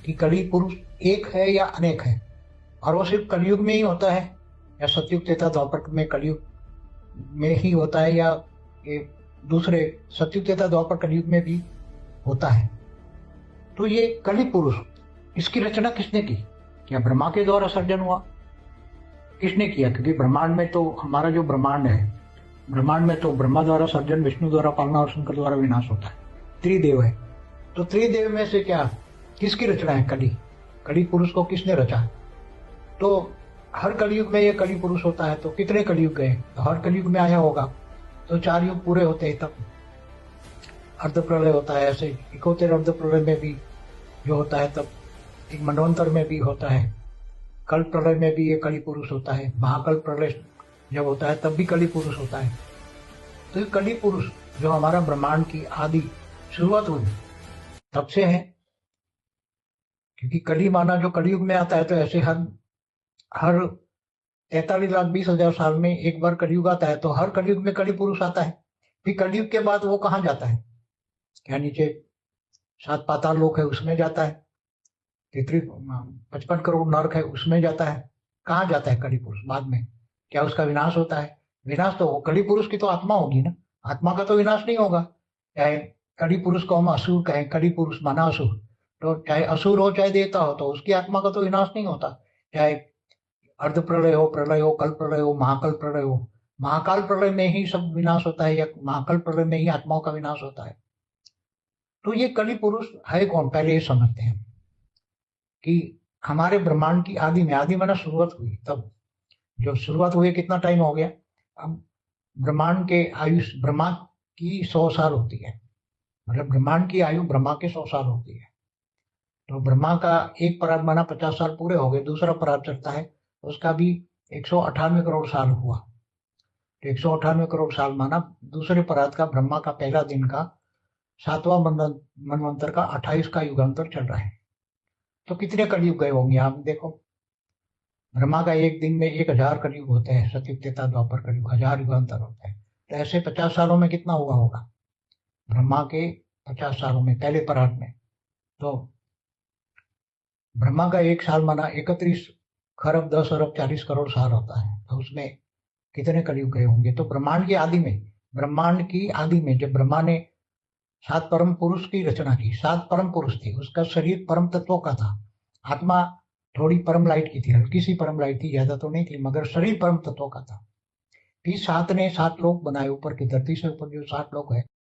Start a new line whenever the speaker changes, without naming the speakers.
कि कली पुरुष एक है या अनेक है, और वो सिर्फ कलयुग में ही होता है या सतयुग त्रेता द्वापर में कलयुग में ही होता है, या ये दूसरे सतयुग त्रेता द्वापर कलयुग में भी होता है। तो ये कली पुरुष, इसकी रचना किसने की? क्या ब्रह्मा के द्वारा सर्जन हुआ? किसने किया? क्योंकि ब्रह्मांड में तो हमारा जो ब्रह्मांड है, ब्रह्मांड में तो ब्रह्मा द्वारा सर्जन, विष्णु द्वारा पालना और शंकर द्वारा विनाश होता है। त्रिदेव है। तो त्रिदेव में से क्या किसकी रचना है? कली। कली पुरुष को किसने रचा? तो हर कलयुग में ये कली पुरुष होता है। तो कितने कलयुग गए? तो हर कलयुग में आया होगा, तो 4 युग पूरे होते हैं तब अर्ध प्रलय होता है। ऐसे इकोत्तर अर्ध प्रलय में भी जो होता है, तब एक मनवंतर में भी होता है, कल प्रलय में भी ये कली पुरुष होता है, महाकल प्रलय जब होता है तब भी कली पुरुष होता है। तो ये कली पुरुष जो हमारा ब्रह्मांड की आदि शुरुआत हुई तब से है। क्योंकि कली माना जो कलयुग में आता है, तो ऐसे हर हर 43,20,000 साल में एक बार कलयुग आता है, तो हर कलयुग में कली पुरुष आता है। फिर कलयुग के बाद वो कहाँ जाता है? क्या नीचे 7 पाताल लोक है उसमें जाता है? 55 करोड़ नरक है उसमें जाता है? कहाँ जाता है कली पुरुष बाद में? क्या उसका विनाश होता है? विनाश तो कली पुरुष की तो आत्मा होगी ना, आत्मा का तो विनाश नहीं होगा। चाहे कली पुरुष को हम असुर कहें, कली पुरुष माना असुर, तो चाहे असुर हो चाहे देवता हो, तो उसकी आत्मा का तो विनाश नहीं होता। चाहे अर्ध प्रलय हो, कल प्रलय हो, महाकल प्रलय हो, महाकाल प्रलय में ही सब विनाश होता है, या महाकल प्रलय में ही आत्माओं का विनाश होता है। तो ये कली पुरुष है कौन? पहले ये समझते हैं कि हमारे ब्रह्मांड की आदि में, आदि माना शुरुआत हुई, तब जो शुरुआत हुई कितना टाइम हो गया? अब ब्रह्मांड के आयुष, ब्रह्मा की 100 साल होती है, मतलब ब्रह्मांड की आयु ब्रह्मा के 100 साल होती है। तो ब्रह्मा का एक पराग माना 50 साल पूरे हो गए, दूसरा पराग चलता है, उसका भी 198 करोड़ साल हुआ। तो 198 करोड़ साल माना दूसरे पराग का, ब्रह्मा का पहला दिन का 7वां मनवंतर का 28 का युगांतर चल रहा है। तो कितने कलयुग गए होंगे आप देखो। ब्रह्मा का एक दिन में 1000 कलयुग होते हैं, सतयुग त्रेता द्वापर कलयुग 1000 युगांतर होते हैं। तो ऐसे 50 सालों में कितना हुआ होगा ब्रह्मा के? 50 सालों में पहले पराग में, तो ब्रह्मा का एक साल माना 31 खरब 10 अरब 40 करोड़ साल होता है। तो उसमें कितने कलयुग गए होंगे? तो ब्रह्मांड की आदि में, ब्रह्मांड की आदि में जब ब्रह्मा ने 7 परम पुरुष की रचना की, 7 परम पुरुष थे, उसका शरीर परम तत्वों का था, आत्मा थोड़ी परम लाइट की थी, हल्की सी परम लाइट थी, ज्यादा तो नहीं थी, मगर शरीर परम तत्वों का था। फिर 7 ने 7 लोक बनाए ऊपर की धरती से ऊपर जो 7 लोक है,